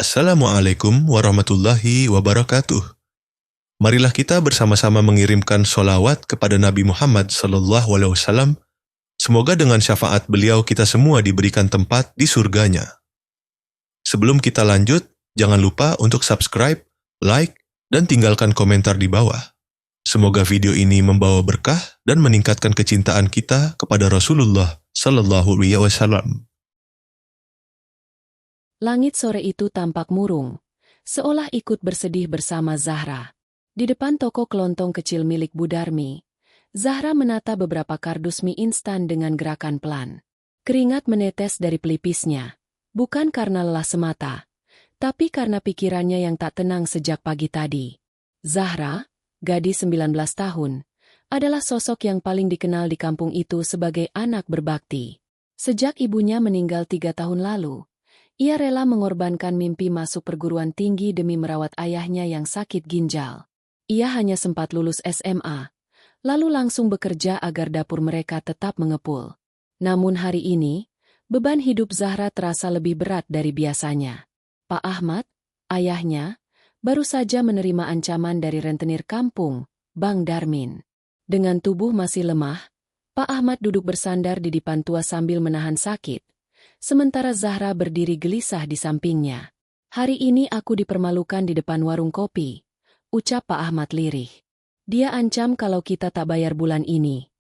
Assalamualaikum warahmatullahi wabarakatuh. Marilah kita bersama-sama mengirimkan sholawat kepada Nabi Muhammad SAW. Semoga dengan syafaat beliau kita semua diberikan tempat di surganya. Sebelum kita lanjut, jangan lupa untuk subscribe, like, dan tinggalkan komentar di bawah. Semoga video ini membawa berkah dan meningkatkan kecintaan kita kepada Rasulullah SAW. Langit sore itu tampak murung, seolah ikut bersedih bersama Zahra. Di depan toko kelontong kecil milik Bu Darmi, Zahra menata beberapa kardus mie instan dengan gerakan pelan. Keringat menetes dari pelipisnya, bukan karena lelah semata, tapi karena pikirannya yang tak tenang sejak pagi tadi. Zahra, gadis 19 tahun, adalah sosok yang paling dikenal di kampung itu sebagai anak berbakti. Sejak ibunya meninggal 3 tahun lalu, ia rela mengorbankan mimpi masuk perguruan tinggi demi merawat ayahnya yang sakit ginjal. Ia hanya sempat lulus SMA, lalu langsung bekerja agar dapur mereka tetap mengepul. Namun hari ini, beban hidup Zahra terasa lebih berat dari biasanya. Pak Ahmad, ayahnya, baru saja menerima ancaman dari rentenir kampung, Bang Darmin. Dengan tubuh masih lemah, Pak Ahmad duduk bersandar di depan tua sambil menahan sakit. Sementara Zahra berdiri gelisah di sampingnya. "Hari ini aku dipermalukan di depan warung kopi," ucap Pak Ahmad lirih. "Dia ancam kalau kita tak bayar bulan ini,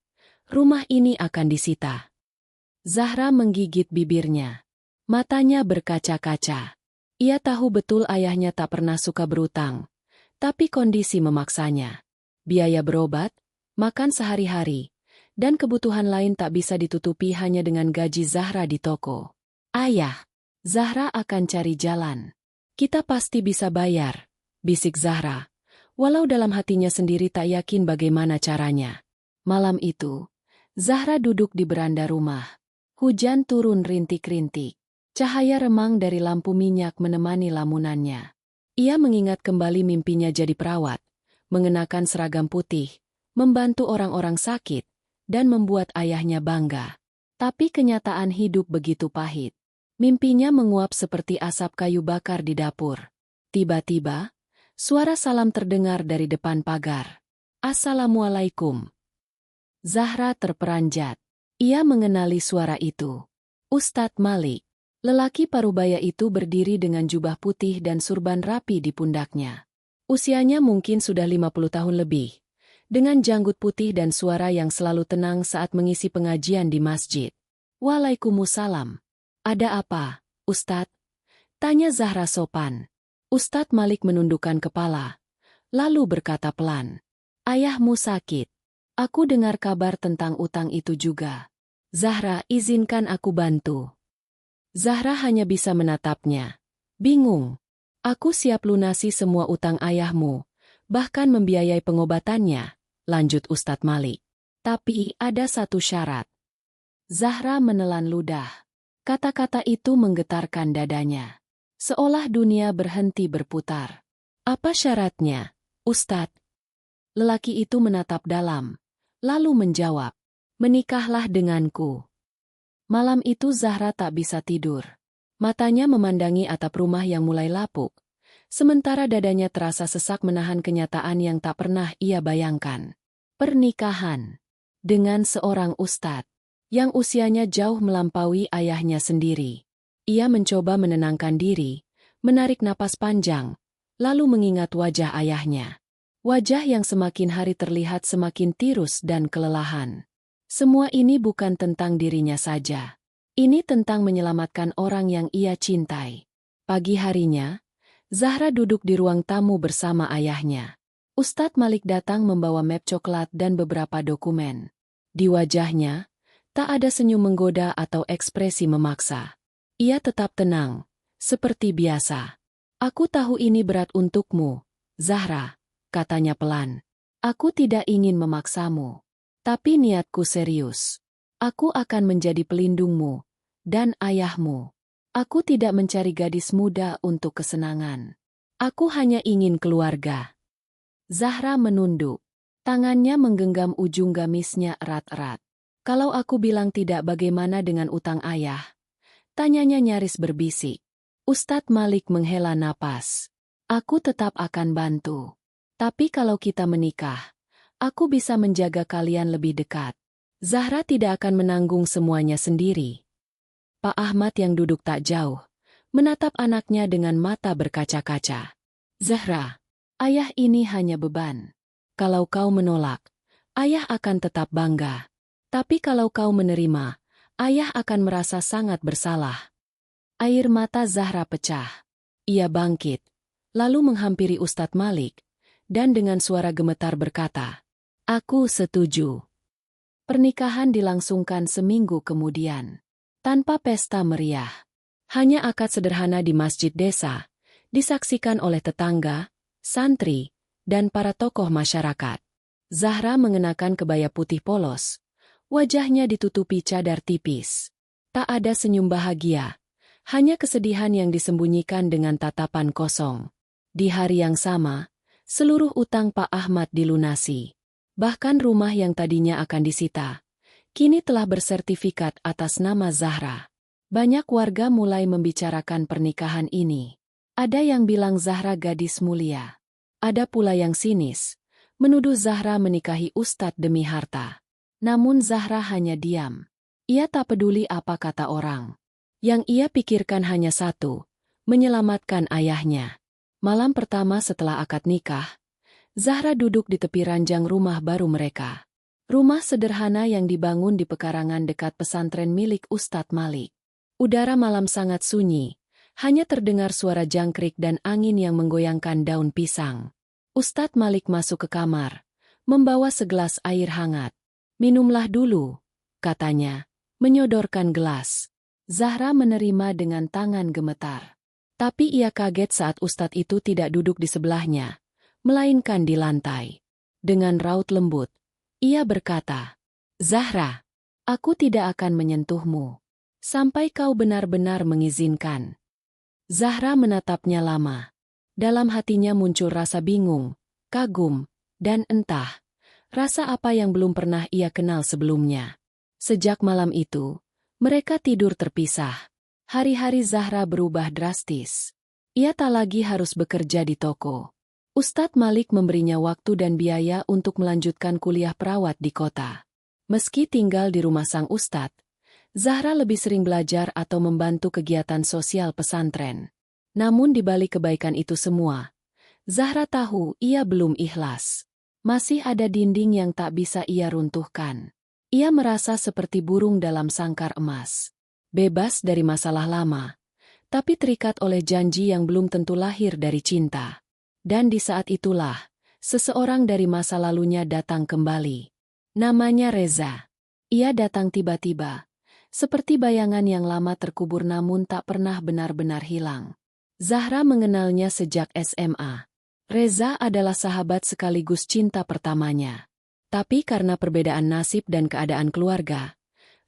rumah ini akan disita." Zahra menggigit bibirnya. Matanya berkaca-kaca. Ia tahu betul ayahnya tak pernah suka berutang, tapi kondisi memaksanya. Biaya berobat, makan sehari-hari, dan kebutuhan lain tak bisa ditutupi hanya dengan gaji Zahra di toko. "Ayah, Zahra akan cari jalan. Kita pasti bisa bayar," bisik Zahra, walau dalam hatinya sendiri tak yakin bagaimana caranya. Malam itu, Zahra duduk di beranda rumah. Hujan turun rintik-rintik. Cahaya remang dari lampu minyak menemani lamunannya. Ia mengingat kembali mimpinya jadi perawat, mengenakan seragam putih, membantu orang-orang sakit, dan membuat ayahnya bangga. Tapi kenyataan hidup begitu pahit. Mimpinya menguap seperti asap kayu bakar di dapur. Tiba-tiba, suara salam terdengar dari depan pagar. "Assalamualaikum." Zahra terperanjat. Ia mengenali suara itu. Ustadz Malik. Lelaki parubaya itu berdiri dengan jubah putih dan surban rapi di pundaknya. Usianya mungkin sudah 50 tahun lebih. Dengan janggut putih dan suara yang selalu tenang saat mengisi pengajian di masjid. "Waalaikumsalam. Ada apa, Ustadz?" tanya Zahra sopan. Ustadz Malik menundukkan kepala, lalu berkata pelan, "Ayahmu sakit. Aku dengar kabar tentang utang itu juga. Zahra, izinkan aku bantu." Zahra hanya bisa menatapnya. Bingung. "Aku siap lunasi semua utang ayahmu, bahkan membiayai pengobatannya," lanjut Ustadz Malik. "Tapi ada satu syarat." Zahra menelan ludah. Kata-kata itu menggetarkan dadanya. Seolah dunia berhenti berputar. "Apa syaratnya, Ustadz?" Lelaki itu menatap dalam, lalu menjawab, "Menikahlah denganku." Malam itu Zahra tak bisa tidur. Matanya memandangi atap rumah yang mulai lapuk, sementara dadanya terasa sesak menahan kenyataan yang tak pernah ia bayangkan. Pernikahan dengan seorang ustadz yang usianya jauh melampaui ayahnya sendiri. Ia mencoba menenangkan diri, menarik napas panjang, lalu mengingat wajah ayahnya. Wajah yang semakin hari terlihat semakin tirus dan kelelahan. Semua ini bukan tentang dirinya saja. Ini tentang menyelamatkan orang yang ia cintai. Pagi harinya, Zahra duduk di ruang tamu bersama ayahnya. Ustadz Malik datang membawa map coklat dan beberapa dokumen. Di wajahnya, tak ada senyum menggoda atau ekspresi memaksa. Ia tetap tenang, seperti biasa. "Aku tahu ini berat untukmu, Zahra," katanya pelan. "Aku tidak ingin memaksamu. Tapi niatku serius. Aku akan menjadi pelindungmu dan ayahmu. Aku tidak mencari gadis muda untuk kesenangan. Aku hanya ingin keluarga." Zahra menunduk. Tangannya menggenggam ujung gamisnya erat-erat. "Kalau aku bilang tidak, bagaimana dengan utang ayah?" tanyanya nyaris berbisik. Ustadz Malik menghela napas. Aku tetap akan bantu. Tapi kalau kita menikah, aku bisa menjaga kalian lebih dekat. Zahra tidak akan menanggung semuanya sendiri. Pak Ahmad yang duduk tak jauh, menatap anaknya dengan mata berkaca-kaca. Zahra, ayah ini hanya beban. Kalau kau menolak, ayah akan tetap bangga. Tapi kalau kau menerima, ayah akan merasa sangat bersalah. Air mata Zahra pecah. Ia bangkit, lalu menghampiri Ustadz Malik, dan dengan suara gemetar berkata, "Aku setuju." Pernikahan dilangsungkan seminggu kemudian. Tanpa pesta meriah. Hanya akad sederhana di masjid desa, disaksikan oleh tetangga, santri, dan para tokoh masyarakat. Zahra mengenakan kebaya putih polos. Wajahnya ditutupi cadar tipis. Tak ada senyum bahagia, hanya kesedihan yang disembunyikan dengan tatapan kosong. Di hari yang sama, seluruh utang Pak Ahmad dilunasi. Bahkan rumah yang tadinya akan disita, kini telah bersertifikat atas nama Zahra. Banyak warga mulai membicarakan pernikahan ini. Ada yang bilang Zahra gadis mulia. Ada pula yang sinis, menuduh Zahra menikahi ustadz demi harta. Namun Zahra hanya diam. Ia tak peduli apa kata orang. Yang ia pikirkan hanya satu, menyelamatkan ayahnya. Malam pertama setelah akad nikah, Zahra duduk di tepi ranjang rumah baru mereka. Rumah sederhana yang dibangun di pekarangan dekat pesantren milik Ustadz Malik. Udara malam sangat sunyi, hanya terdengar suara jangkrik dan angin yang menggoyangkan daun pisang. Ustadz Malik masuk ke kamar, membawa segelas air hangat. "Minumlah dulu," katanya, menyodorkan gelas. Zahra menerima dengan tangan gemetar. Tapi ia kaget saat Ustadz itu tidak duduk di sebelahnya, melainkan di lantai. Dengan raut lembut, ia berkata, "Zahra, aku tidak akan menyentuhmu sampai kau benar-benar mengizinkan." Zahra menatapnya lama. Dalam hatinya muncul rasa bingung, kagum, dan entah, rasa apa yang belum pernah ia kenal sebelumnya. Sejak malam itu, mereka tidur terpisah. Hari-hari Zahra berubah drastis. Ia tak lagi harus bekerja di toko. Ustadz Malik memberinya waktu dan biaya untuk melanjutkan kuliah perawat di kota. Meski tinggal di rumah sang ustadz, Zahra lebih sering belajar atau membantu kegiatan sosial pesantren. Namun di balik kebaikan itu semua, Zahra tahu ia belum ikhlas. Masih ada dinding yang tak bisa ia runtuhkan. Ia merasa seperti burung dalam sangkar emas. Bebas dari masalah lama, tapi terikat oleh janji yang belum tentu lahir dari cinta. Dan di saat itulah, seseorang dari masa lalunya datang kembali. Namanya Reza. Ia datang tiba-tiba, seperti bayangan yang lama terkubur namun tak pernah benar-benar hilang. Zahra mengenalnya sejak SMA. Reza adalah sahabat sekaligus cinta pertamanya. Tapi karena perbedaan nasib dan keadaan keluarga,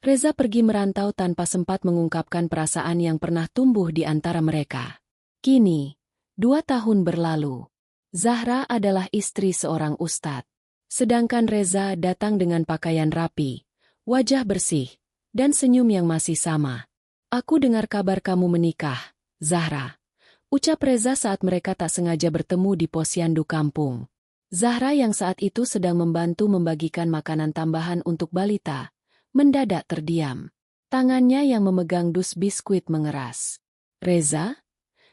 Reza pergi merantau tanpa sempat mengungkapkan perasaan yang pernah tumbuh di antara mereka. Kini, 2 tahun berlalu. Zahra adalah istri seorang ustadz. Sedangkan Reza datang dengan pakaian rapi, wajah bersih, dan senyum yang masih sama. "Aku dengar kabar kamu menikah, Zahra," ucap Reza saat mereka tak sengaja bertemu di posyandu kampung. Zahra yang saat itu sedang membantu membagikan makanan tambahan untuk balita, mendadak terdiam. Tangannya yang memegang dus biskuit mengeras. "Reza?"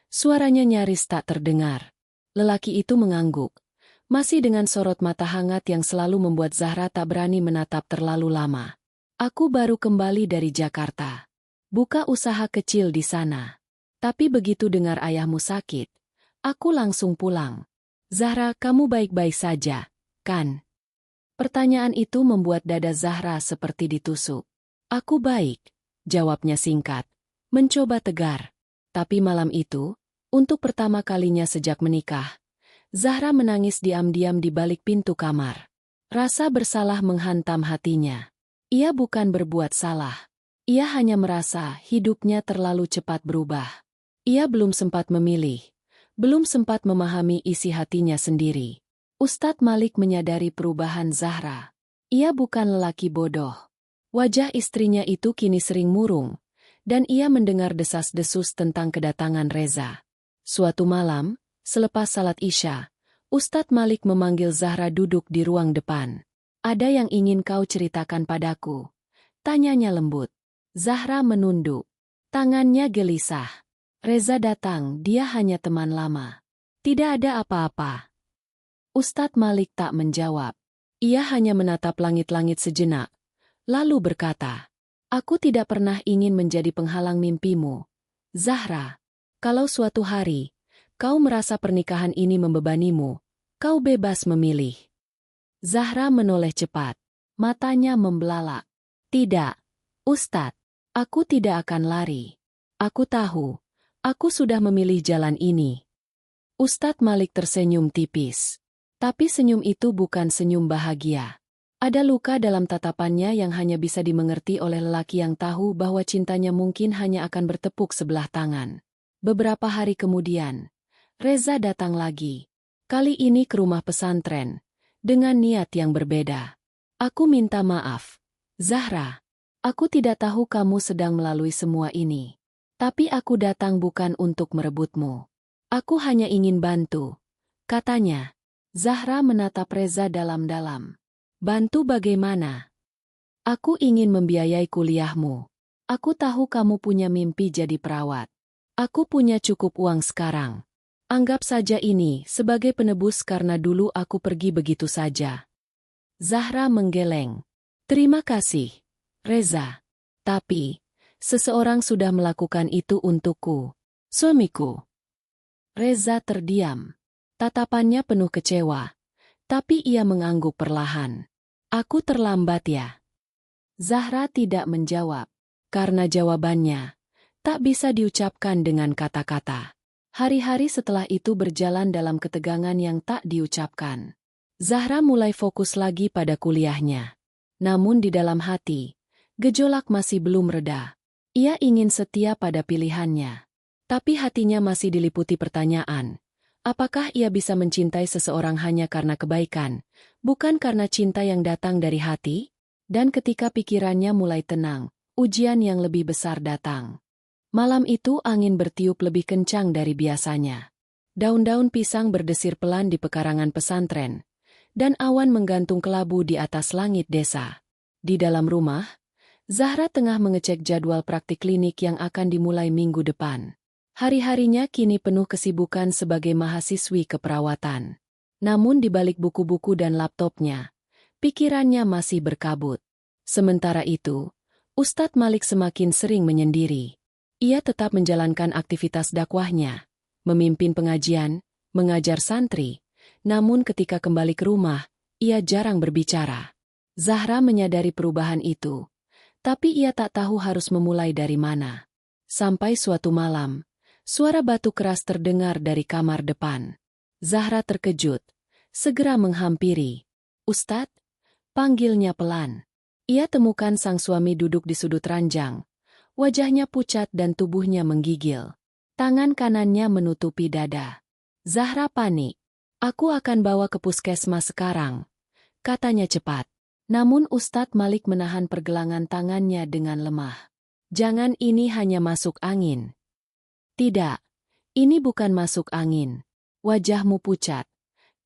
Suaranya nyaris tak terdengar. Lelaki itu mengangguk, masih dengan sorot mata hangat yang selalu membuat Zahra tak berani menatap terlalu lama. "Aku baru kembali dari Jakarta. Buka usaha kecil di sana. Tapi begitu dengar ayahmu sakit, aku langsung pulang." "Zahra, kamu baik-baik saja, kan?" Pertanyaan itu membuat dada Zahra seperti ditusuk. "Aku baik," jawabnya singkat, mencoba tegar. Tapi malam itu, untuk pertama kalinya sejak menikah, Zahra menangis diam-diam di balik pintu kamar. Rasa bersalah menghantam hatinya. Ia bukan berbuat salah. Ia hanya merasa hidupnya terlalu cepat berubah. Ia belum sempat memilih, belum sempat memahami isi hatinya sendiri. Ustadz Malik menyadari perubahan Zahra. Ia bukan lelaki bodoh. Wajah istrinya itu kini sering murung, dan ia mendengar desas-desus tentang kedatangan Reza. Suatu malam, selepas salat Isya, Ustadz Malik memanggil Zahra duduk di ruang depan. "Ada yang ingin kau ceritakan padaku?" tanyanya lembut. Zahra menunduk. Tangannya gelisah. "Reza datang, dia hanya teman lama. Tidak ada apa-apa." Ustadz Malik tak menjawab. Ia hanya menatap langit-langit sejenak, lalu berkata, "Aku tidak pernah ingin menjadi penghalang mimpimu, Zahra. Kalau suatu hari, kau merasa pernikahan ini membebanimu, kau bebas memilih." Zahra menoleh cepat. Matanya membelalak. "Tidak, Ustadz. Aku tidak akan lari. Aku tahu, aku sudah memilih jalan ini." Ustadz Malik tersenyum tipis. Tapi senyum itu bukan senyum bahagia. Ada luka dalam tatapannya yang hanya bisa dimengerti oleh lelaki yang tahu bahwa cintanya mungkin hanya akan bertepuk sebelah tangan. Beberapa hari kemudian, Reza datang lagi. Kali ini ke rumah pesantren, dengan niat yang berbeda. "Aku minta maaf, Zahra. Aku tidak tahu kamu sedang melalui semua ini. Tapi aku datang bukan untuk merebutmu. Aku hanya ingin bantu," katanya. Zahra menatap Reza dalam-dalam. "Bantu bagaimana?" "Aku ingin membiayai kuliahmu. Aku tahu kamu punya mimpi jadi perawat. Aku punya cukup uang sekarang. Anggap saja ini sebagai penebus karena dulu aku pergi begitu saja." Zahra menggeleng. "Terima kasih, Reza. Tapi, seseorang sudah melakukan itu untukku, suamiku." Reza terdiam. Tatapannya penuh kecewa. Tapi ia mengangguk perlahan. "Aku terlambat ya?" Zahra tidak menjawab. Karena jawabannya tak bisa diucapkan dengan kata-kata. Hari-hari setelah itu berjalan dalam ketegangan yang tak diucapkan. Zahra mulai fokus lagi pada kuliahnya. Namun di dalam hati, gejolak masih belum reda. Ia ingin setia pada pilihannya. Tapi hatinya masih diliputi pertanyaan. Apakah ia bisa mencintai seseorang hanya karena kebaikan, bukan karena cinta yang datang dari hati? Dan ketika pikirannya mulai tenang, ujian yang lebih besar datang. Malam itu angin bertiup lebih kencang dari biasanya. Daun-daun pisang berdesir pelan di pekarangan pesantren, dan awan menggantung kelabu di atas langit desa. Di dalam rumah, Zahra tengah mengecek jadwal praktik klinik yang akan dimulai minggu depan. Hari-harinya kini penuh kesibukan sebagai mahasiswi keperawatan. Namun di balik buku-buku dan laptopnya, pikirannya masih berkabut. Sementara itu, Ustadz Malik semakin sering menyendiri. Ia tetap menjalankan aktivitas dakwahnya, memimpin pengajian, mengajar santri. Namun ketika kembali ke rumah, ia jarang berbicara. Zahra menyadari perubahan itu, tapi ia tak tahu harus memulai dari mana. Sampai suatu malam, suara batu keras terdengar dari kamar depan. Zahra terkejut, segera menghampiri. "Ustadz?" panggilnya pelan. Ia temukan sang suami duduk di sudut ranjang. Wajahnya pucat dan tubuhnya menggigil. Tangan kanannya menutupi dada. Zahra panik. "Aku akan bawa ke puskesmas sekarang," katanya cepat. Namun Ustadz Malik menahan pergelangan tangannya dengan lemah. "Jangan, ini hanya masuk angin." "Tidak, ini bukan masuk angin. Wajahmu pucat,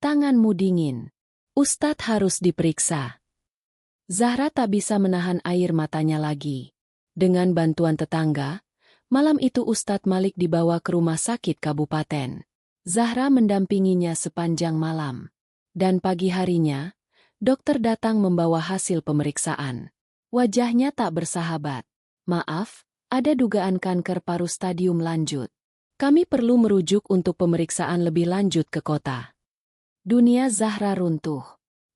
tanganmu dingin. Ustadz harus diperiksa." Zahra tak bisa menahan air matanya lagi. Dengan bantuan tetangga, malam itu Ustadz Malik dibawa ke rumah sakit kabupaten. Zahra mendampinginya sepanjang malam. Dan pagi harinya, dokter datang membawa hasil pemeriksaan. Wajahnya tak bersahabat. "Maaf, ada dugaan kanker paru stadium lanjut. Kami perlu merujuk untuk pemeriksaan lebih lanjut ke kota." Dunia Zahra runtuh.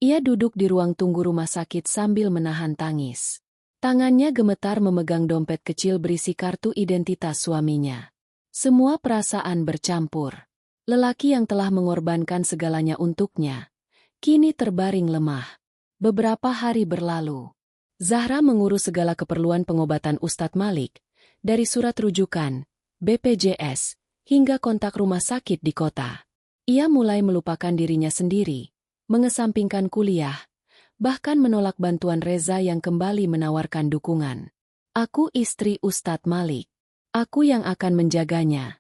Ia duduk di ruang tunggu rumah sakit sambil menahan tangis. Tangannya gemetar memegang dompet kecil berisi kartu identitas suaminya. Semua perasaan bercampur. Lelaki yang telah mengorbankan segalanya untuknya, kini terbaring lemah. Beberapa hari berlalu. Zahra mengurus segala keperluan pengobatan Ustadz Malik, dari surat rujukan, BPJS, hingga kontak rumah sakit di kota. Ia mulai melupakan dirinya sendiri, mengesampingkan kuliah, bahkan menolak bantuan Reza yang kembali menawarkan dukungan. Aku istri Ustadz Malik. Aku yang akan menjaganya,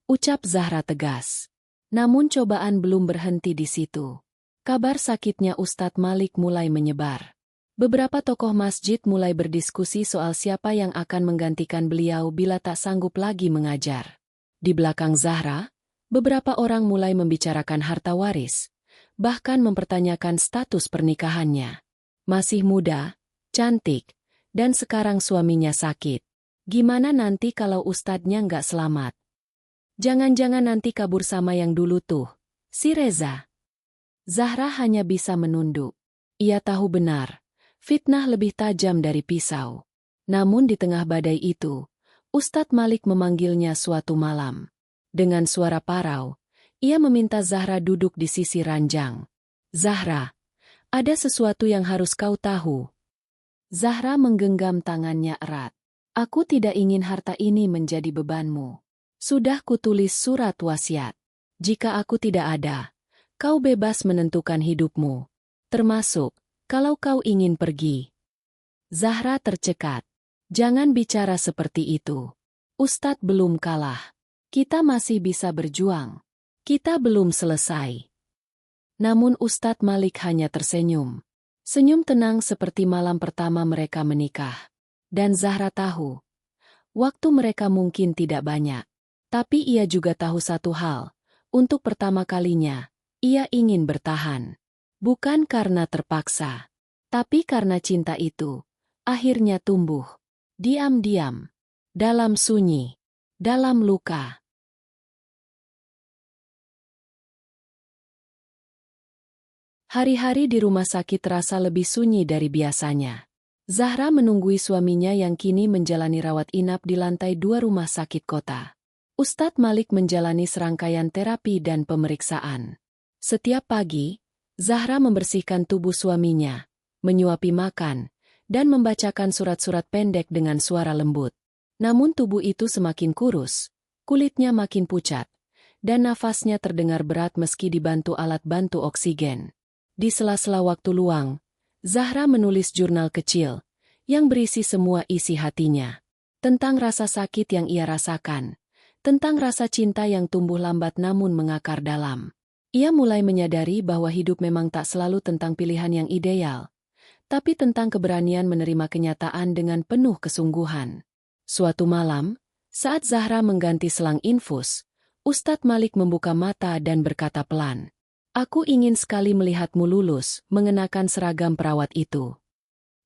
ucap Zahra tegas. Namun cobaan belum berhenti di situ. Kabar sakitnya Ustadz Malik mulai menyebar. Beberapa tokoh masjid mulai berdiskusi soal siapa yang akan menggantikan beliau bila tak sanggup lagi mengajar. Di belakang Zahra, beberapa orang mulai membicarakan harta waris, bahkan mempertanyakan status pernikahannya. Masih muda, cantik, dan sekarang suaminya sakit. Gimana nanti kalau ustadznya nggak selamat? Jangan-jangan nanti kabur sama yang dulu tuh, si Reza. Zahra hanya bisa menunduk. Ia tahu benar, fitnah lebih tajam dari pisau. Namun di tengah badai itu, Ustadz Malik memanggilnya suatu malam. Dengan suara parau, ia meminta Zahra duduk di sisi ranjang. Zahra, ada sesuatu yang harus kau tahu. Zahra menggenggam tangannya erat. Aku tidak ingin harta ini menjadi bebanmu. Sudah kutulis surat wasiat. Jika aku tidak ada, kau bebas menentukan hidupmu. Termasuk, kalau kau ingin pergi. Zahra tercekat. Jangan bicara seperti itu. Ustadz belum kalah. Kita masih bisa berjuang. Kita belum selesai. Namun Ustadz Malik hanya tersenyum. Senyum tenang seperti malam pertama mereka menikah. Dan Zahra tahu, waktu mereka mungkin tidak banyak. Tapi ia juga tahu satu hal, untuk pertama kalinya, ia ingin bertahan. Bukan karena terpaksa, tapi karena cinta itu, akhirnya tumbuh. Diam-diam, dalam sunyi, dalam luka. Hari-hari di rumah sakit terasa lebih sunyi dari biasanya. Zahra menunggui suaminya yang kini menjalani rawat inap di lantai 2 rumah sakit kota. Ustadz Malik menjalani serangkaian terapi dan pemeriksaan. Setiap pagi, Zahra membersihkan tubuh suaminya, menyuapi makan, dan membacakan surat-surat pendek dengan suara lembut. Namun tubuh itu semakin kurus, kulitnya makin pucat, dan nafasnya terdengar berat meski dibantu alat bantu oksigen. Di sela-sela waktu luang, Zahra menulis jurnal kecil, yang berisi semua isi hatinya. Tentang rasa sakit yang ia rasakan. Tentang rasa cinta yang tumbuh lambat namun mengakar dalam. Ia mulai menyadari bahwa hidup memang tak selalu tentang pilihan yang ideal. Tapi tentang keberanian menerima kenyataan dengan penuh kesungguhan. Suatu malam, saat Zahra mengganti selang infus, Ustadz Malik membuka mata dan berkata pelan. Aku ingin sekali melihatmu lulus, mengenakan seragam perawat itu.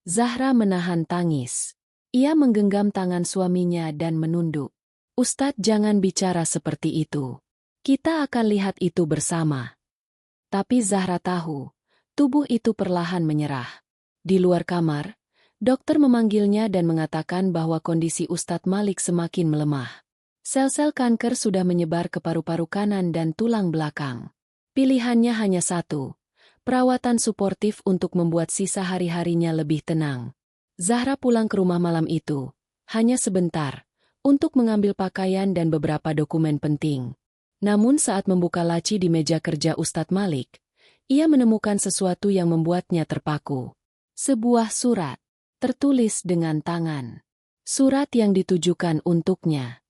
Zahra menahan tangis. Ia menggenggam tangan suaminya dan menunduk. Ustadz, jangan bicara seperti itu. Kita akan lihat itu bersama. Tapi Zahra tahu, tubuh itu perlahan menyerah. Di luar kamar, dokter memanggilnya dan mengatakan bahwa kondisi Ustadz Malik semakin melemah. Sel-sel kanker sudah menyebar ke paru-paru kanan dan tulang belakang. Pilihannya hanya satu, perawatan suportif untuk membuat sisa hari-harinya lebih tenang. Zahra pulang ke rumah malam itu, hanya sebentar, untuk mengambil pakaian dan beberapa dokumen penting. Namun saat membuka laci di meja kerja Ustadz Malik, ia menemukan sesuatu yang membuatnya terpaku. Sebuah surat, tertulis dengan tangan. Surat yang ditujukan untuknya.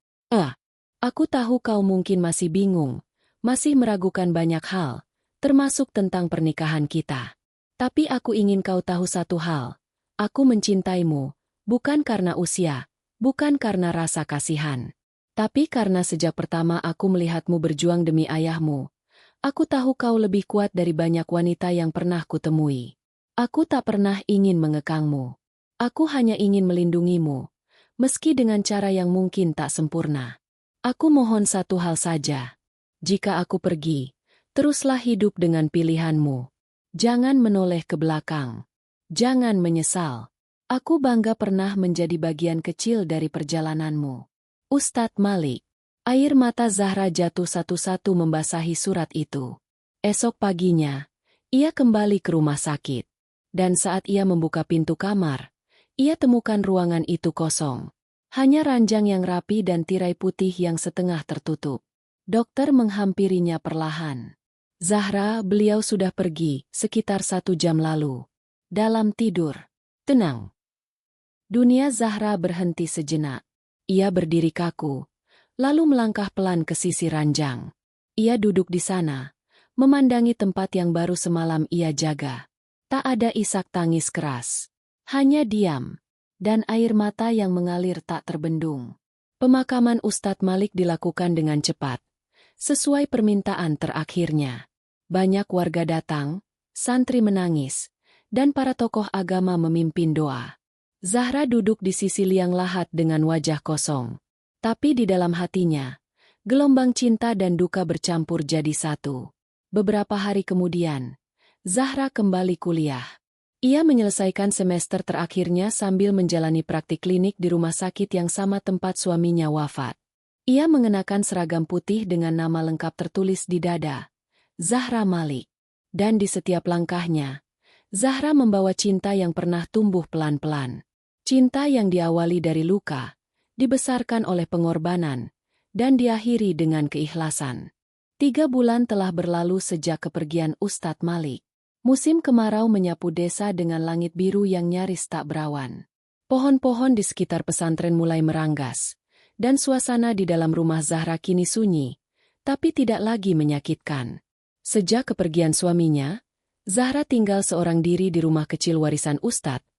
Aku tahu kau mungkin masih bingung. Masih meragukan banyak hal, termasuk tentang pernikahan kita. Tapi aku ingin kau tahu satu hal. Aku mencintaimu, bukan karena usia, bukan karena rasa kasihan. Tapi karena sejak pertama aku melihatmu berjuang demi ayahmu. Aku tahu kau lebih kuat dari banyak wanita yang pernah kutemui. Aku tak pernah ingin mengekangmu. Aku hanya ingin melindungimu, meski dengan cara yang mungkin tak sempurna. Aku mohon satu hal saja. Jika aku pergi, teruslah hidup dengan pilihanmu. Jangan menoleh ke belakang. Jangan menyesal. Aku bangga pernah menjadi bagian kecil dari perjalananmu. Ustadz Malik. Air mata Zahra jatuh satu-satu membasahi surat itu. Esok paginya, ia kembali ke rumah sakit. Dan saat ia membuka pintu kamar, ia temukan ruangan itu kosong. Hanya ranjang yang rapi dan tirai putih yang setengah tertutup. Dokter menghampirinya perlahan. Zahra, beliau sudah pergi, sekitar 1 jam lalu. Dalam tidur. Tenang. Dunia Zahra berhenti sejenak. Ia berdiri kaku, lalu melangkah pelan ke sisi ranjang. Ia duduk di sana, memandangi tempat yang baru semalam ia jaga. Tak ada isak tangis keras. Hanya diam, dan air mata yang mengalir tak terbendung. Pemakaman Ustadz Malik dilakukan dengan cepat, sesuai permintaan terakhirnya. Banyak warga datang, santri menangis, dan para tokoh agama memimpin doa. Zahra duduk di sisi liang lahat dengan wajah kosong. Tapi di dalam hatinya, gelombang cinta dan duka bercampur jadi satu. Beberapa hari kemudian, Zahra kembali kuliah. Ia menyelesaikan semester terakhirnya sambil menjalani praktik klinik di rumah sakit yang sama tempat suaminya wafat. Ia mengenakan seragam putih dengan nama lengkap tertulis di dada, Zahra Malik. Dan di setiap langkahnya, Zahra membawa cinta yang pernah tumbuh pelan-pelan. Cinta yang diawali dari luka, dibesarkan oleh pengorbanan, dan diakhiri dengan keikhlasan. 3 bulan telah berlalu sejak kepergian Ustadz Malik. Musim kemarau menyapu desa dengan langit biru yang nyaris tak berawan. Pohon-pohon di sekitar pesantren mulai meranggas, dan suasana di dalam rumah Zahra kini sunyi, tapi tidak lagi menyakitkan. Sejak kepergian suaminya, Zahra tinggal seorang diri di rumah kecil warisan Ustadz,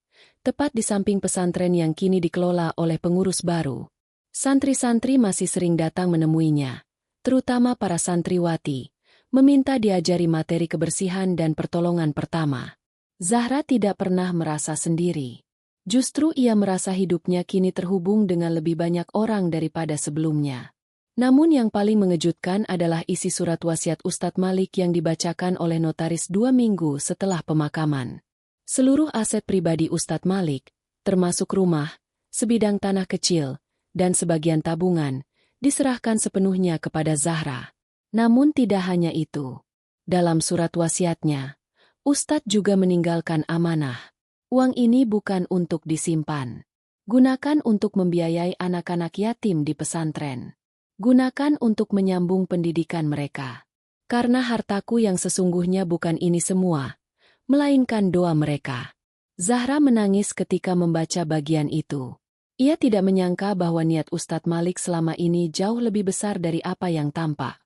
tepat di samping pesantren yang kini dikelola oleh pengurus baru. Santri-santri masih sering datang menemuinya, terutama para santriwati, meminta diajari materi kebersihan dan pertolongan pertama. Zahra tidak pernah merasa sendiri. Justru ia merasa hidupnya kini terhubung dengan lebih banyak orang daripada sebelumnya. Namun yang paling mengejutkan adalah isi surat wasiat Ustadz Malik yang dibacakan oleh notaris 2 minggu setelah pemakaman. Seluruh aset pribadi Ustadz Malik, termasuk rumah, sebidang tanah kecil, dan sebagian tabungan, diserahkan sepenuhnya kepada Zahra. Namun tidak hanya itu. Dalam surat wasiatnya, Ustadz juga meninggalkan amanah. Uang ini bukan untuk disimpan. Gunakan untuk membiayai anak-anak yatim di pesantren. Gunakan untuk menyambung pendidikan mereka. Karena hartaku yang sesungguhnya bukan ini semua, melainkan doa mereka. Zahra menangis ketika membaca bagian itu. Ia tidak menyangka bahwa niat Ustadz Malik selama ini jauh lebih besar dari apa yang tampak.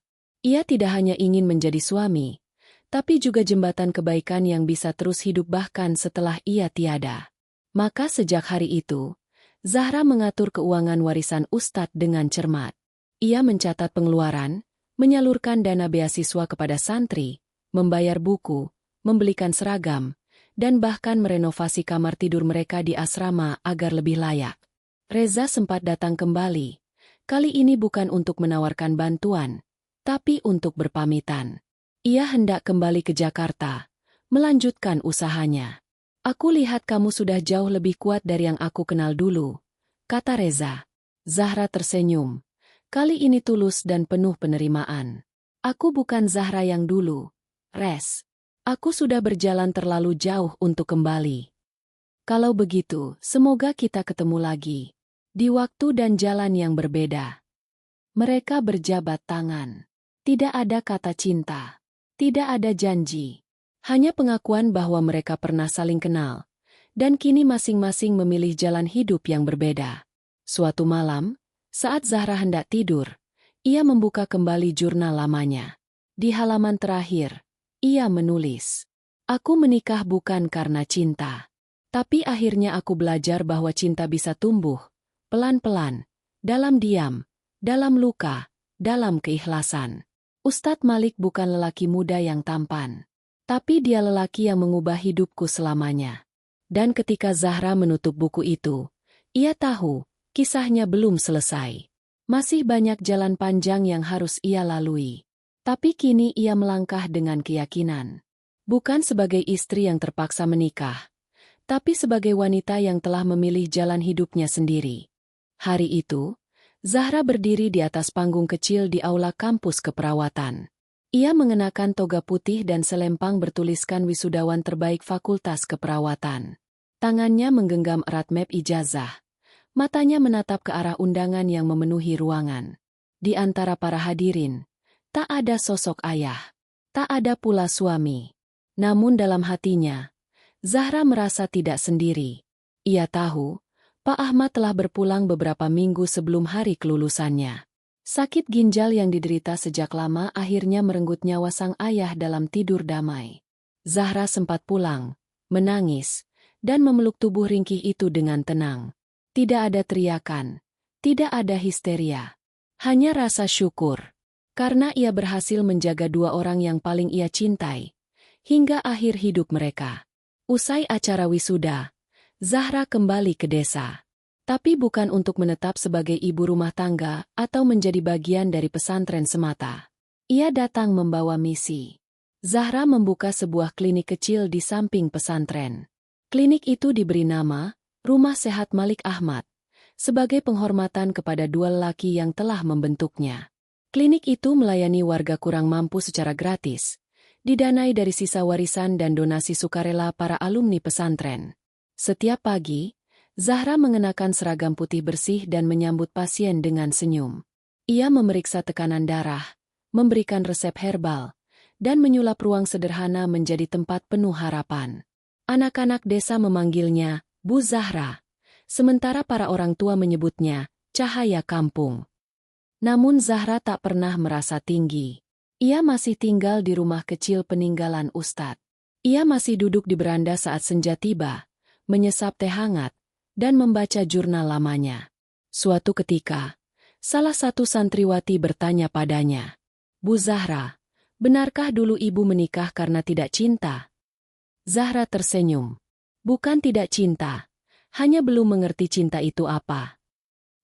Ia tidak hanya ingin menjadi suami, tapi juga jembatan kebaikan yang bisa terus hidup bahkan setelah ia tiada. Maka sejak hari itu, Zahra mengatur keuangan warisan Ustadz dengan cermat. Ia mencatat pengeluaran, menyalurkan dana beasiswa kepada santri, membayar buku, membelikan seragam, dan bahkan merenovasi kamar tidur mereka di asrama agar lebih layak. Reza sempat datang kembali, kali ini bukan untuk menawarkan bantuan, tapi untuk berpamitan. Ia hendak kembali ke Jakarta, melanjutkan usahanya. Aku lihat kamu sudah jauh lebih kuat dari yang aku kenal dulu, kata Reza. Zahra tersenyum, kali ini tulus dan penuh penerimaan. Aku bukan Zahra yang dulu, Rez. Aku sudah berjalan terlalu jauh untuk kembali. Kalau begitu, semoga kita ketemu lagi. Di waktu dan jalan yang berbeda. Mereka berjabat tangan. Tidak ada kata cinta. Tidak ada janji. Hanya pengakuan bahwa mereka pernah saling kenal. Dan kini masing-masing memilih jalan hidup yang berbeda. Suatu malam, saat Zahra hendak tidur, ia membuka kembali jurnal lamanya. Di halaman terakhir, ia menulis, "Aku menikah bukan karena cinta. Tapi akhirnya aku belajar bahwa cinta bisa tumbuh, pelan-pelan, dalam diam, dalam luka, dalam keikhlasan." Ustadz Malik bukan lelaki muda yang tampan. Tapi dia lelaki yang mengubah hidupku selamanya. Dan ketika Zahra menutup buku itu, ia tahu, kisahnya belum selesai. Masih banyak jalan panjang yang harus ia lalui. Tapi kini ia melangkah dengan keyakinan. Bukan sebagai istri yang terpaksa menikah, tapi sebagai wanita yang telah memilih jalan hidupnya sendiri. Hari itu, Zahra berdiri di atas panggung kecil di aula kampus keperawatan. Ia mengenakan toga putih dan selempang bertuliskan wisudawan terbaik Fakultas Keperawatan. Tangannya menggenggam erat map ijazah. Matanya menatap ke arah undangan yang memenuhi ruangan. Di antara para hadirin, tak ada sosok ayah, tak ada pula suami. Namun dalam hatinya, Zahra merasa tidak sendiri. Ia tahu, Pak Ahmad telah berpulang beberapa minggu sebelum hari kelulusannya. Sakit ginjal yang diderita sejak lama akhirnya merenggut nyawa sang ayah dalam tidur damai. Zahra sempat pulang, menangis, dan memeluk tubuh ringkih itu dengan tenang. Tidak ada teriakan, tidak ada histeria. Hanya rasa syukur. Karena ia berhasil menjaga dua orang yang paling ia cintai, hingga akhir hidup mereka. Usai acara wisuda, Zahra kembali ke desa. Tapi bukan untuk menetap sebagai ibu rumah tangga atau menjadi bagian dari pesantren semata. Ia datang membawa misi. Zahra membuka sebuah klinik kecil di samping pesantren. Klinik itu diberi nama Rumah Sehat Malik Ahmad, sebagai penghormatan kepada dua lelaki yang telah membentuknya. Klinik itu melayani warga kurang mampu secara gratis, didanai dari sisa warisan dan donasi sukarela para alumni pesantren. Setiap pagi, Zahra mengenakan seragam putih bersih dan menyambut pasien dengan senyum. Ia memeriksa tekanan darah, memberikan resep herbal, dan menyulap ruang sederhana menjadi tempat penuh harapan. Anak-anak desa memanggilnya Bu Zahra, sementara para orang tua menyebutnya Cahaya Kampung. Namun Zahra tak pernah merasa tinggi. Ia masih tinggal di rumah kecil peninggalan Ustadz. Ia masih duduk di beranda saat senja tiba, menyesap teh hangat, dan membaca jurnal lamanya. Suatu ketika, salah satu santriwati bertanya padanya, "Bu Zahra, benarkah dulu ibu menikah karena tidak cinta?" Zahra tersenyum. "Bukan tidak cinta, hanya belum mengerti cinta itu apa."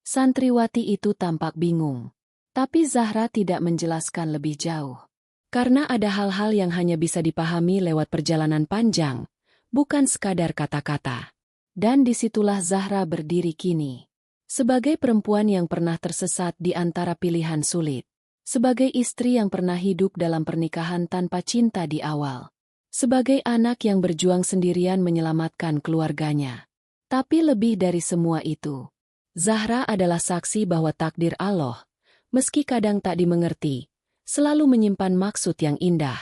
Santriwati itu tampak bingung. Tapi Zahra tidak menjelaskan lebih jauh. Karena ada hal-hal yang hanya bisa dipahami lewat perjalanan panjang, bukan sekadar kata-kata. Dan disitulah Zahra berdiri kini. Sebagai perempuan yang pernah tersesat di antara pilihan sulit. Sebagai istri yang pernah hidup dalam pernikahan tanpa cinta di awal. Sebagai anak yang berjuang sendirian menyelamatkan keluarganya. Tapi lebih dari semua itu, Zahra adalah saksi bahwa takdir Allah, meski kadang tak dimengerti, selalu menyimpan maksud yang indah.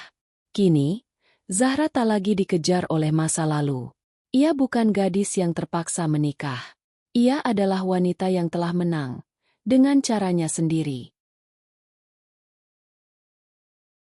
Kini, Zahra tak lagi dikejar oleh masa lalu. Ia bukan gadis yang terpaksa menikah. Ia adalah wanita yang telah menang, dengan caranya sendiri.